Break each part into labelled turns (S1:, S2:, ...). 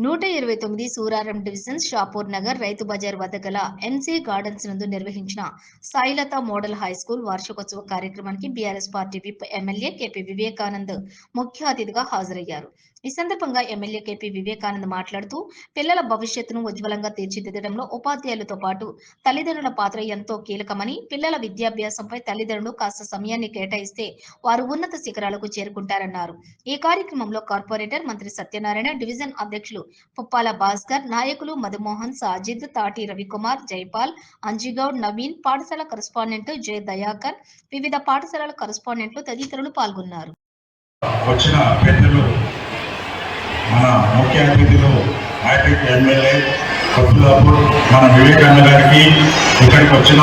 S1: 129 Suraram division Shahpur Nagar Rythu Bazar వద్ద గల NC gardens నందు నిర్వహించిన సాయిలత మోడల్ హై స్కూల్ వార్షికోత్సవ కార్యక్రమానికి BRS party whip MLA KP Vivekanand ముఖ్య అతిథిగా హాజరయ్యారు. ఈ సందర్భంగా ఎమ్మెల్యే కేపీ వివేకానంద్ మాట్లాడుతూ పిల్లల భవిష్యత్తును ఉజ్వలంగా తీర్చిదిద్దడంలో ఉపాధ్యాయులతో పాటు తల్లిదండ్రుల పాత్ర ఎంతో కీలకమని, పిల్లల విద్యాభ్యాసంపై తల్లిదండ్రులు కాస్త సమయాన్ని కేటాయిస్తే వారు ఉన్నత శిఖరాలకు చేరుకుంటారన్నారు. ఈ కార్యక్రమంలో కార్పొరేటర్ మంత్రి సత్యనారాయణ, డివిజన్ అధ్యక్షులు పుప్పాల భాస్కర్, నాయకులు మధుమోహన్, సాజిద్, తాటి రవికుమార్, జైపాల్, అంజిగౌడ్, నవీన్, పాఠశాల కరెస్పాండెంట్ జె దయాకర్, వివిధ పాఠశాలల కరెస్పాండెంట్లు తదితరులు పాల్గొన్నారు.
S2: వచ్చిన పెద్దలు, మన ముఖ్య అతిథులు, హ్యాట్రిక్ ఎమ్మెల్యే కొత్తలాపూర్ మన వివేకానంద గారికి, ఇక్కడికి వచ్చిన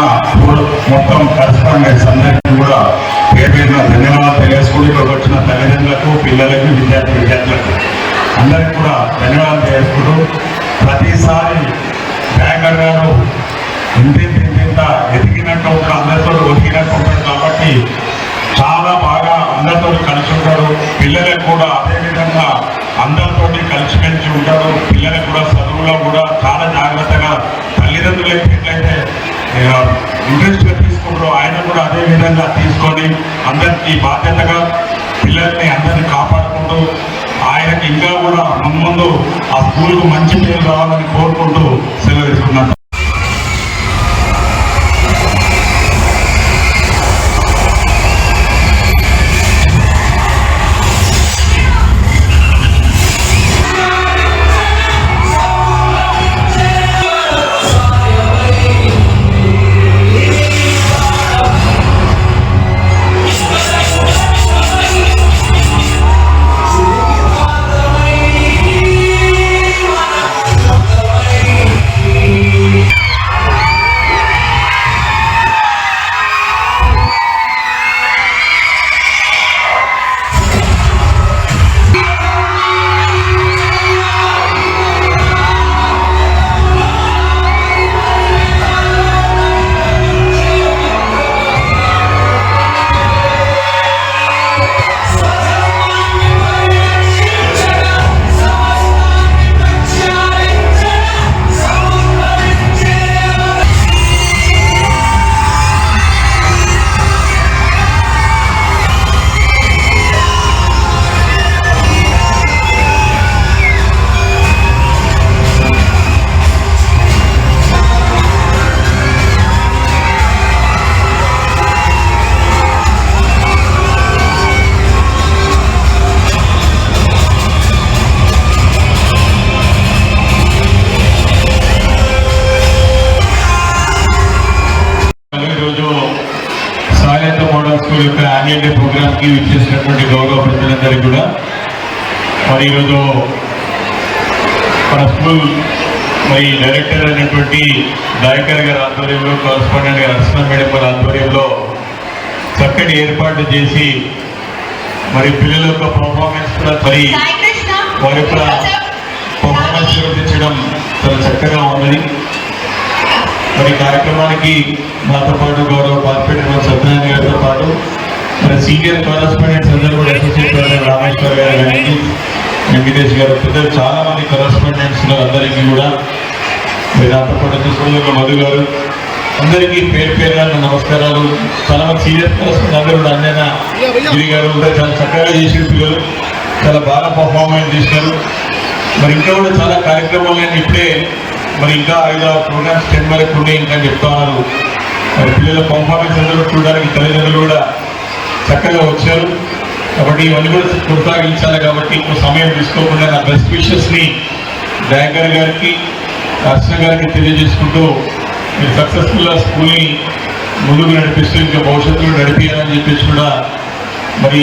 S2: మొత్తం కరెస్పాండెంట్స్ అందరికీ కూడా పేరున ధన్యవాదాలు తెలియజేసుకుంటూ, ఇక్కడికి వచ్చిన తల్లిదండ్రులకు, పిల్లలకు, విద్యార్థులకు అందరికీ కూడా ధన్యవాదాలు తెలియజేసుకుంటూ, ప్రతిసారి బ్యాంకర్ గారు ఇంత ఎదిగినట్టు ఉంటాడు, అందరితో ఒదిగినట్టు ఉంటాడు కాబట్టి చాలా బాగా అందరితో కలిసి ఉంటాడు. పిల్లలకు కూడా అదేవిధంగా అందరితో కలిసిమెలిసి ఉంటాడు. పిల్లలకు కూడా చదువులో కూడా చాలా జాగ్రత్తగా తల్లిదండ్రులు ఎట్లయితే ఇంట్రెస్ట్గా తీసుకుంటారో ఆయన కూడా అదే విధంగా తీసుకొని అందరికీ బాధ్యతగా పిల్లల్ని అందరినీ కాపాడుకుంటూ ఆయనకి ఇంకా కూడా ముందు ఆ స్కూల్కు మంచి పేరు రావాలని కోరుకుంటూ సెలవు తీసుకున్నాను. యొక్క యాన్యువల్ డే ప్రోగ్రామ్కి విచ్చేసినటువంటి గౌరవ ప్రజలందరికీ కూడా మరి ఈరోజు మన స్కూల్ మరి డైరెక్టర్ అయినటువంటి దయాకర్ గారి ఆధ్వర్యంలో, కరెస్పాండెంట్ గారు అర్చన మేడం గారి ఆధ్వర్యంలో చక్కటి ఏర్పాటు చేసి మరి పిల్లల యొక్క పర్ఫార్మెన్స్ కూడా మరి వారి యొక్క పర్ఫార్మెన్స్ నిర్వహించడం చాలా చక్కగా ఉన్నది. మరి కార్యక్రమానికి నాతో పాటు గౌరవ కార్పొరేటర్ సత్యనారాయణ గారితో పాటు మరి సీనియర్ కరెస్పాండెంట్స్ అందరూ కూడా అసోసియేట్ రామేశ్వర్ గారు కానీ, వెంకటేష్ గారు, పెద్దలు చాలా మంది కరెస్పాండెంట్స్ అందరికీ కూడా మరి నాతో పాటు చూసుకున్న మధు గారు అందరికీ పేరు నమస్కారాలు. చాలా మంది సీనియర్ కరెస్పాండెంట్ అందరూ కూడా అన్నైనా గిరి గారు చాలా చక్కగా చేసిన పిల్లలు చాలా బాగా పర్ఫార్మెన్స్ చేశారు. మరి ఇంకా కూడా చాలా కార్యక్రమాలు ఇప్పుడే మరి ఇంకా 5-6 ప్రోగ్రామ్స్ 10 వరకు ఉండే ఇంకా చెప్తా ఉన్నారు. మరి పిల్లల పర్ఫార్మెన్స్ అందరూ చూడడానికి తల్లిదండ్రులు కూడా చక్కగా వచ్చారు. కాబట్టి ఇవన్నీ కూడా కొనసాగించాలి. కాబట్టి ఎక్కువ సమయం తీసుకోకుండా నా బెస్ట్ విషెస్ని దయాకర్ గారికి, అర్చన గారికి తెలియజేసుకుంటూ మీరు సక్సెస్ఫుల్గా స్కూల్ని ముందుకు నడిపిస్తూ ఇంకా భవిష్యత్తులో నడిపించాలని చెప్పేసి కూడా మరి